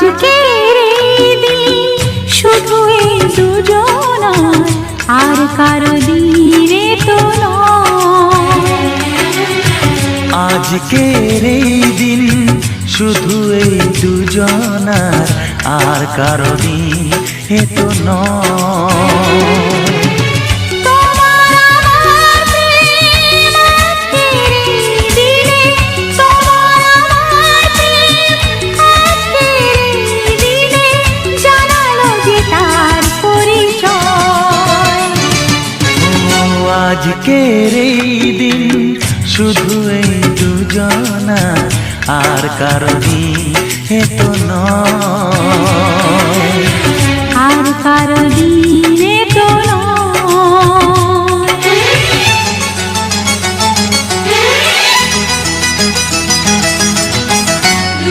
আজকের এই দিন শুধু এই দুজনার, আর কারো দিনে তো নয়। আজকের এই দিন শুধু এই দুজনার, আর কারো দিনে তো নয়। আজকের এই দিন শুধু এই দুজনার, আর কারো দিনে তো নয়। আর কারো দিন